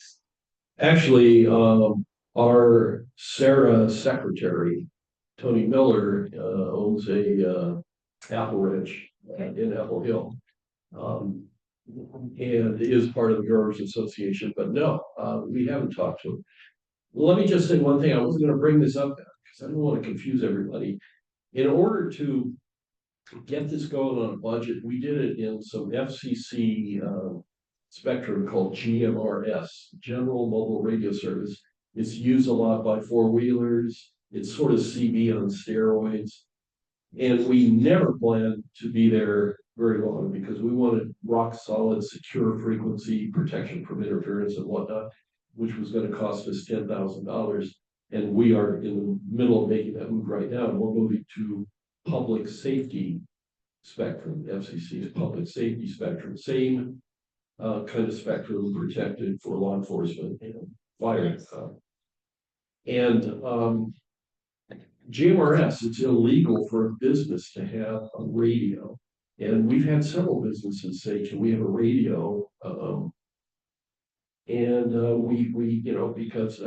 Actually, our CERA secretary, Tony Miller, owns a apple ranch in Apple Hill. And is part of the Growers Association, but no, we haven't talked to him. Let me just say one thing. I wasn't going to bring this up because I don't want to confuse everybody. In order to get this going on a budget, we did it in some FCC spectrum called GMRS, General Mobile Radio Service. It's used a lot by four-wheelers. It's sort of CB on steroids. And we never planned to be there very long because we wanted rock solid, secure frequency protection from interference and whatnot, which was going to cost us $10,000. And we are in the middle of making that move right now. And we're moving to public safety spectrum, FCC's public safety spectrum, same kind of spectrum protected for law enforcement and fire. GMRS, it's illegal for a business to have a radio. And we've had several businesses say, can we have a radio? Because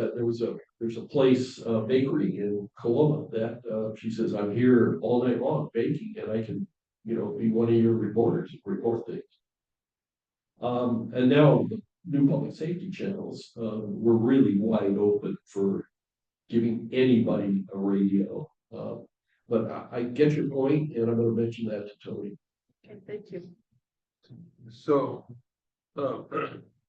there's a place, bakery in Coloma that she says, I'm here all night long baking and I can, be one of your reporters, report things. And now the new public safety channels, were really wide open for giving anybody a radio. But I get your point, and I'm going to mention that to Tony. Okay, thank you. So,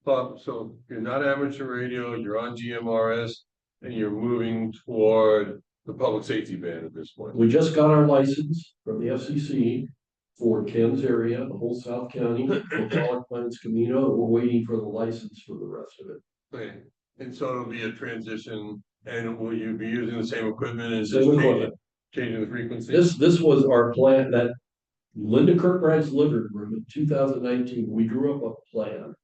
Bob, so you're not amateur radio, you're on GMRS, and you're moving toward the public safety band at this point. We just got our license from the FCC for Ken's area, the whole South County, for Pollock Plains Camino. We're waiting for the license for the rest of it. Okay, and so it'll be a transition, and will you be using the same equipment and just Same equipment. changing the frequency? This was our plan that Linda Kirkbride's living room in 2019. We drew up a plan,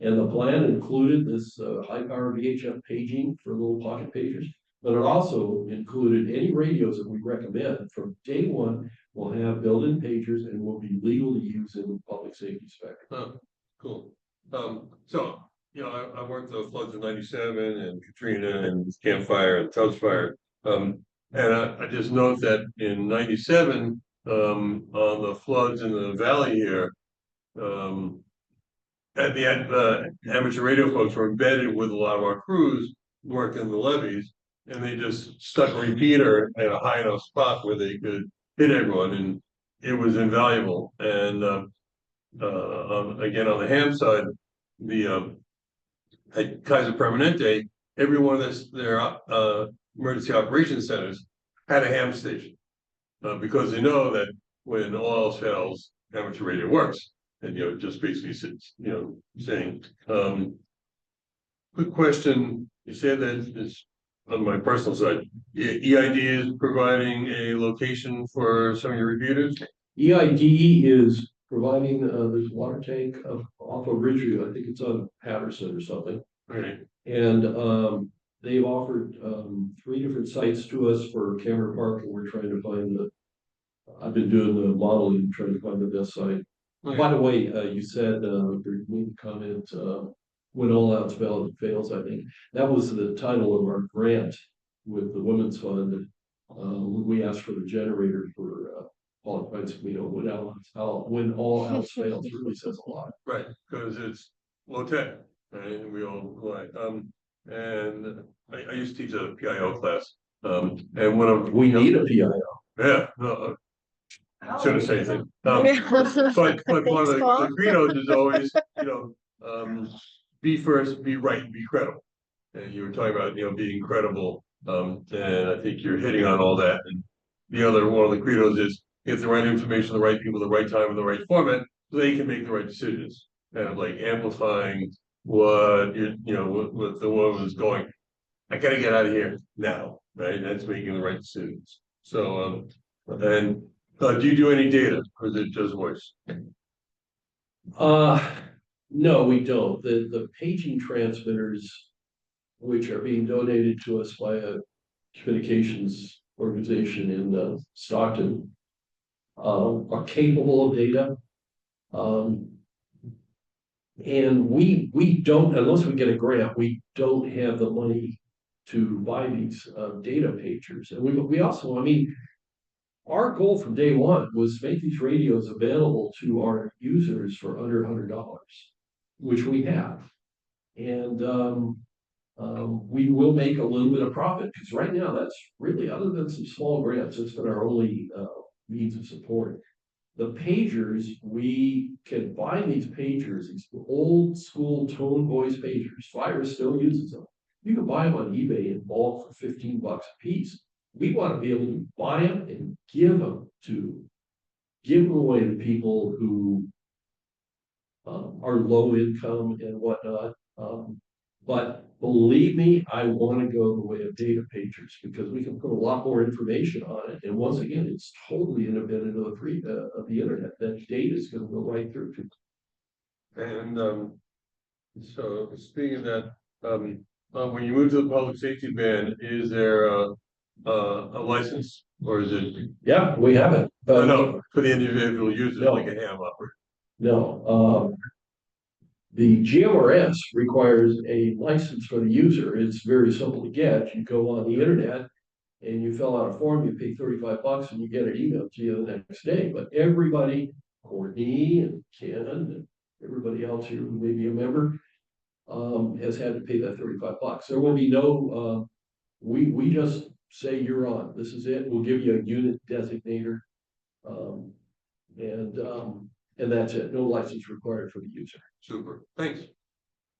and the plan included this high power VHF paging for little pocket pagers, but it also included any radios that we recommend. From day one, we'll have built-in pagers and will be legal to use in public safety spectrum. Oh, cool. So, I worked the floods of '97 and Katrina and Camp Fire and Tubbs Fire. And I just note that in '97, on the floods in the valley here, at the end, amateur radio folks were embedded with a lot of our crews working the levees, and they just stuck a repeater at a high enough spot where they could hit everyone, and it was invaluable. And again, on the ham side, the at Kaiser Permanente, every one of their emergency operations centers had a ham station because they know that when all else fails, amateur radio works. And just basically sits, saying. Quick question: you said that it's on my personal side. EID is providing a location for some of your repeaters. EID is providing, there's a water tank off of Ridgeview. I think it's on Patterson or something. Right. And they've offered 3 different sites to us for Cameron Park, and we're trying to find I've been doing the modeling, trying to find the best site. Okay. By the way, you said, you made a comment, when all else fails, I think. That was the title of our grant with the Women's Fund. We asked for the generator for Pollock Plains Camino when all else fails really says a lot. Right, because it's low tech, right? And we all rely. And I used to teach a PIO class. And one of we need a PIO. Yeah, no, shouldn't say anything. But one of the credos is always, be first, be right, be credible. And you were talking about, being credible. And I think you're hitting on all that. And the other one of the credos is get the right information, the right people, the right time, in the right format, so they can make the right decisions. Kind of like amplifying what what the woman is going. I gotta get out of here now, right? That's making the right decisions. So, and do you do any data or is it just voice? No, we don't. The paging transmitters, which are being donated to us by a communications organization in Stockton, are capable of data. And we don't, unless we get a grant, we don't have the money to buy these data pagers. And we also, I mean, our goal from day one was to make these radios available to our users for under $100, which we have. And we will make a little bit of profit because right now that's really, other than some small grants, it's been our only means of support. The pagers, we can buy these pagers, these old school tone voice pagers. Fire still uses them. You can buy them on eBay in bulk for $15 a piece. We want to be able to buy them and give them away to people who are low income and whatnot. But believe me, I want to go the way of data pagers because we can put a lot more information on it. And once again, it's totally independent of the internet. That data is going to go right through to. And so speaking of that, when you move to the public safety band, is there a license or is it? Yeah, we have it. No, for the individual users, no, like a ham operator. No. The GMRS requires a license for the user. It's very simple to get. You go on the internet and you fill out a form, you pay $35 and you get it emailed to you the next day. But everybody, Courtney and Ken and everybody else here who may be a member, has had to pay that $35. There will be no, we just say you're on. This is it. We'll give you a unit designator. And that's it. No license required for the user. Super. Thanks.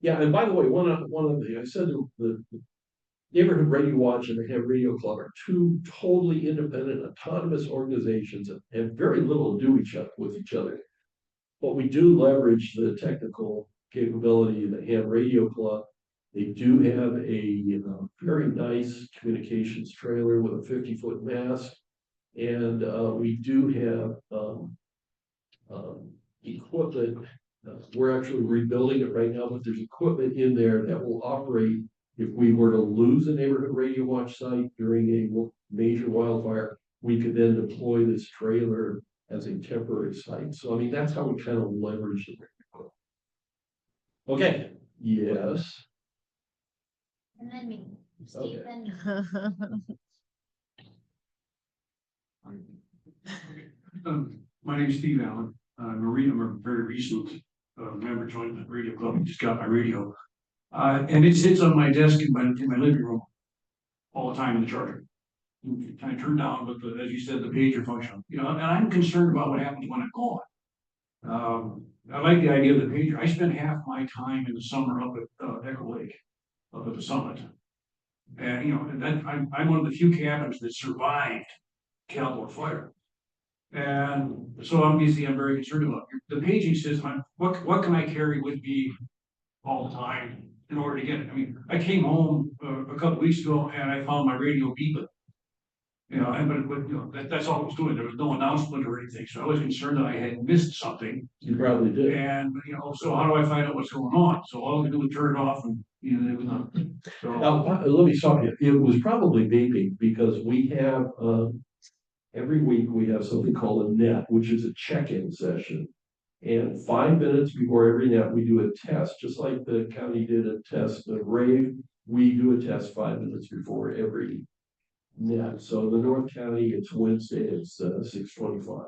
Yeah, and by the way, one of the I said the Neighborhood Radio Watch and the Ham Radio Club are two totally independent, autonomous organizations that have very little to do with each other. But we do leverage the technical capability of the Ham Radio Club. They do have a very nice communications trailer with a 50-foot mast, and we do have equipment. We're actually rebuilding it right now, but there's equipment in there that will operate if we were to lose a Neighborhood Radio Watch site during a major wildfire. We could then deploy this trailer as a temporary site. So I mean, that's how we kind of leverage the equipment. Okay. Yes. And then me, Okay. My name is Steve Allen. I'm a very recent member joined the radio club. I just got my radio. And it sits on my desk in my living room all the time in the charger. Kind of turned down, but as you said, the pager function. And I'm concerned about what happens when I'm gone. I like the idea of the pager. I spend half my time in the summer up at Echo Lake, up at the summit. And I'm one of the few cabins that survived Caldor fire. And so obviously I'm very concerned about it. The paging system. What can I carry with me all the time in order to get it? I mean, I came home a couple weeks ago and I found my radio beeping. But that's all it was doing. There was no announcement or anything. So I was concerned that I had missed something. You probably did. And so how do I find out what's going on? So all I can do is turn it off and it was not. So Now, let me stop you. It was probably vaping because we have every week we have something called a net, which is a check-in session. And 5 minutes before every net, we do a test, just like the county did a test of rave. We do a test 5 minutes before every net. So the North County, it's Wednesday, it's 6:25.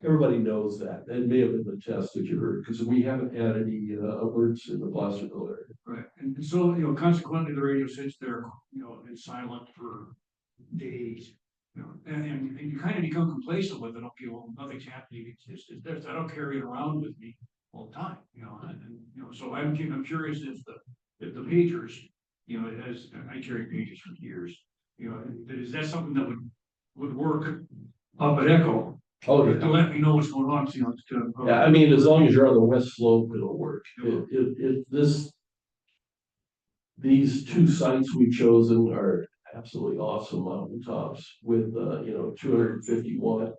Everybody knows that. That may have been the test that you heard because we haven't had any alerts in the Placerville area. right. And so consequently the radio sits there, in silent for days. And you kind of become complacent with it. Okay, well, nothing's happening. It's I don't carry it around with me all the time. So I'm curious if the pagers, as I carry pagers for years, is that something that would work up at Echo Oh, To let me know what's going on, so, you know, to. yeah, I mean, as long as you're on the west slope, it'll work. These two sites we've chosen are absolutely awesome mountaintops with, 250 watt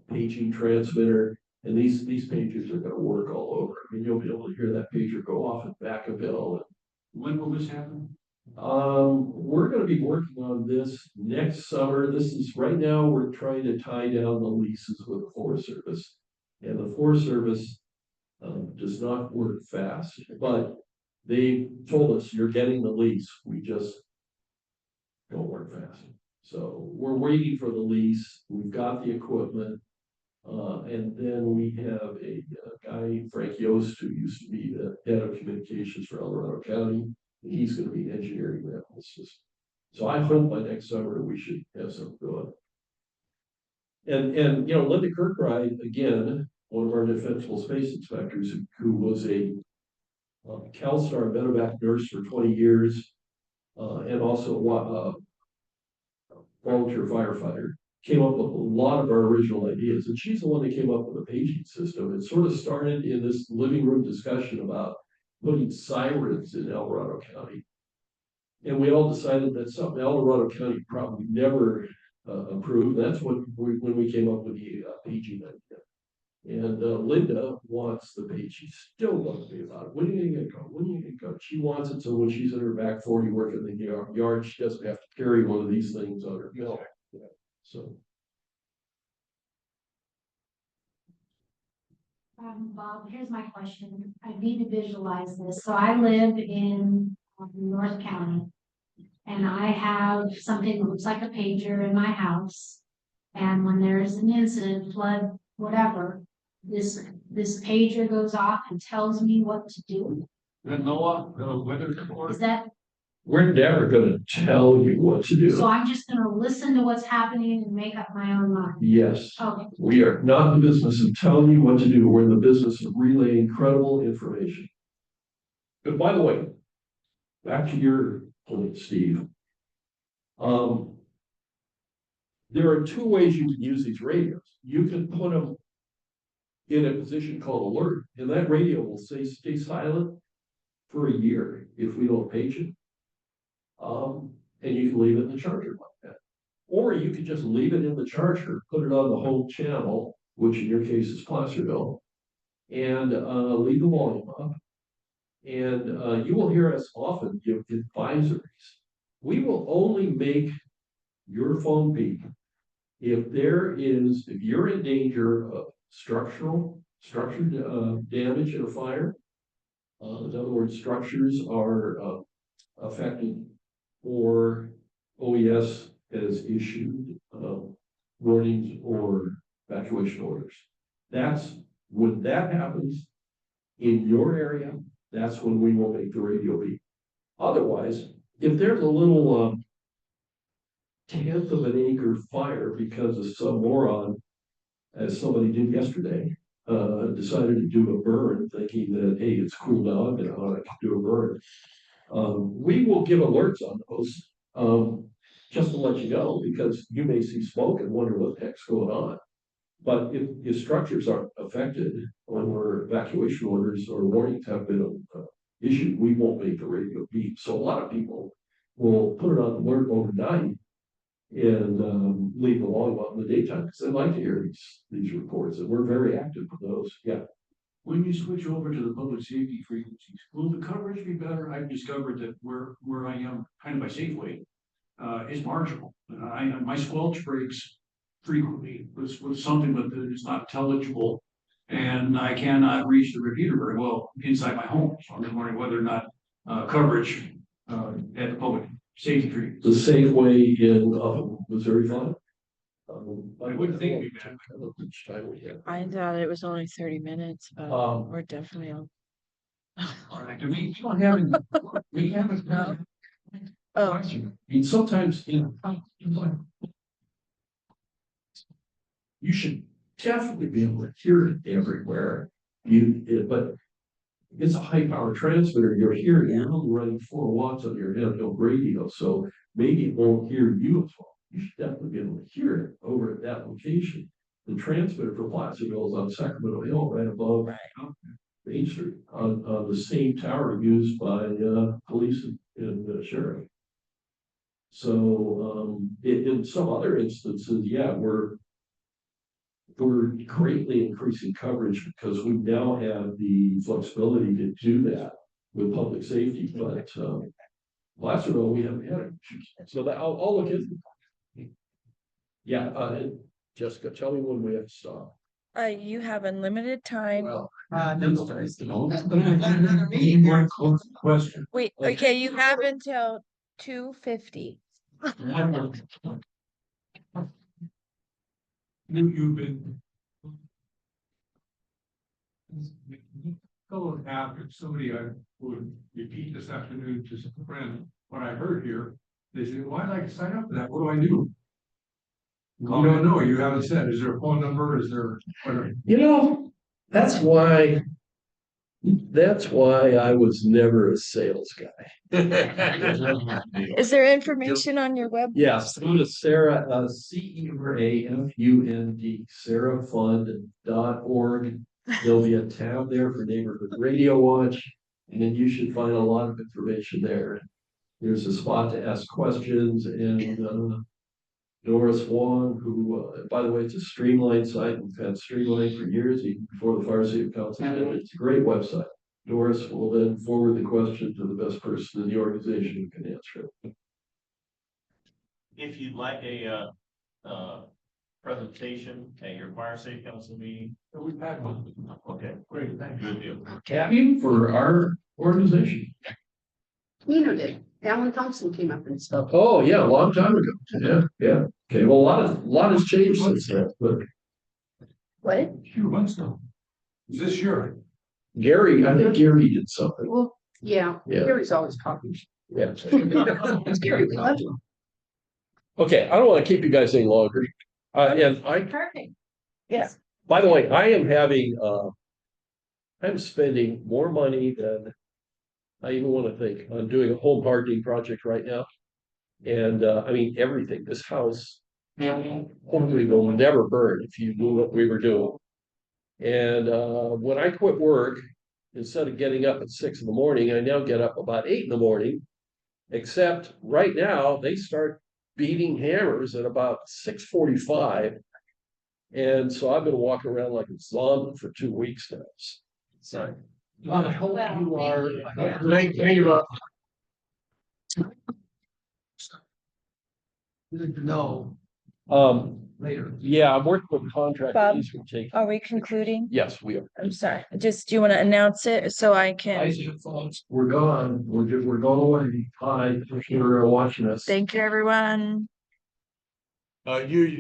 paging transmitter. And these pagers are gonna work all over. I mean, you'll be able to hear that pager go off at Vacaville. When will this happen? We're gonna be working on this next summer. This is, right now, we're trying to tie down the leases with the Forest Service. And the Forest Service does not work fast, but they told us, you're getting the lease, we just don't work fast. So we're waiting for the lease, we've got the equipment. And then we have a guy, Frank Yost, who used to be the head of communications for El Dorado County. He's gonna be engineering that whole system. So I hope by next summer we should have something going. And Linda Kirkbride, again, one of our defensible space inspectors, who was a CalStar medevac nurse for 20 years, and also a volunteer firefighter, came up with a lot of our original ideas. And she's the one that came up with the paging system. It sort of started in this living room discussion about putting sirens in El Dorado County. And we all decided that's something El Dorado County probably never approved. That's when we came up with the paging idea. And Linda wants the page. She's still going to be about it. When are you going to go? When are you going to go? She wants it so when she's in her back 40 working in the yard, she doesn't have to carry one of these things on her belt. Yeah. So. Bob, here's my question. I need to visualize this. So I live in North County and I have something that looks like a pager in my house. And when there's an incident, flood, whatever, this pager goes off and tells me what to do. The NOAA, the weather report. Is that, We're never going to tell you what to do. so I'm just gonna listen to what's happening and make up my own mind? Yes. Okay. We are not in the business of telling you what to do. We're in the business of relaying credible information. But by the way, back to your point, Steve. There are two ways you can use these radios. You can put them in a position called alert, and that radio will stay silent for a year if we don't page it. And you can leave it in the charger like that. Or you could just leave it in the charger, put it on the home channel, which in your case is Placerville, and leave the volume up. And you will hear us often give advisories. We will only make your phone beep if you're in danger of structure damage in a fire. In other words, structures are affected, or OES has issued warnings or evacuation orders. That's when that happens in your area, that's when we will make the radio beep. Otherwise, if there's a little tenth of an acre fire because of some moron, as somebody did yesterday, decided to do a burn thinking that, hey, it's cool down and I can do a burn. We will give alerts on those, just to let you know, because you may see smoke and wonder what the heck's going on. But if structures aren't affected or evacuation orders or warnings have been issued, we won't make the radio beep. So a lot of people will put it on alert overnight and leave the volume up in the daytime because they like to hear these reports, and we're very active with those. Yeah. When you switch over to the public safety frequencies, will the coverage be better? I've discovered that where I am, kind of by Safeway, is marginal. My squelch breaks frequently with something that is not intelligible, and I cannot reach the repeater very well inside my home. So I'm wondering whether or not coverage at the public safety frequency. The Safeway in Missouri Fund. I wouldn't think it'd be bad. I thought it was only 30 minutes, but we're definitely on. All right, we haven't. No. Oh. I mean, sometimes, you should definitely be able to hear it everywhere. But it's a high power transmitter. You're only running 4 watts on your handheld radio, so maybe it won't hear you as well. You should definitely be able to hear it over at that location. the transmitter for Placerville is on Sacramento Hill, right above Main Street, on the same tower used by, police and sheriff. So, in some other instances, yeah, we're greatly increasing coverage because we now have the flexibility to do that with public safety, but, Placerville, we haven't had it. So that, I'll look into it. Yeah, Jessica, tell me when we have to stop. You have unlimited time. Well, Question. Wait, okay, you have until 2:50. You've been. Fellow after somebody I would repeat this afternoon to some friend, what I heard here, they said, well, I'd like to sign up for that. What do I do? You don't know. You haven't said. Is there a phone number? Is there? Whatever. You know, that's why I was never a sales guy. Is there information on your web? Yes, go to CERA, CERAFUND, CERAFund.org. There'll be a tab there for Neighborhood Radio Watch, and then you should find a lot of information there. There's a spot to ask questions, and Doris Wong, who, by the way, it's a streamlined site. We've had streamlined for years, even before the Fire Safety Council did it. It's a great website. Doris will then forward the question to the best person in the organization who can answer it. If you'd like a presentation at your fire safety council meeting. We've had one. Okay, great, thank you. Good deal. Cabby for our organization. Did. Alan Thompson came up and spoke. Oh, yeah, a long time ago. Yeah. Okay, well, a lot has changed since then, but What? Few months ago. This year. Gary, I think Gary did something. Well, yeah, Yeah. Gary's always talking. Yeah. It's Gary, we love him. Okay, I don't want to keep you guys any longer. And Perfect. Yes. by the way, I'm spending more money than I even want to think. I'm doing a home hardening project right now. And I mean, everything, this house hopefully will never burn if you knew what we were doing. And when I quit work, instead of getting up at 6 a.m, I now get up about 8 a.m. Except right now they start beating hammers at about 6:45. And so I've been walking around like a zombie for 2 weeks now. Sorry. I hope you are. Thank you, Bob. No. Later. Yeah, I'm working with contractors. Bob, who take. are we concluding? Yes, we are. I'm sorry. Just, do you want to announce it so I can? We're gone. We're going away. Hi, if you're watching us. Thank you, everyone. You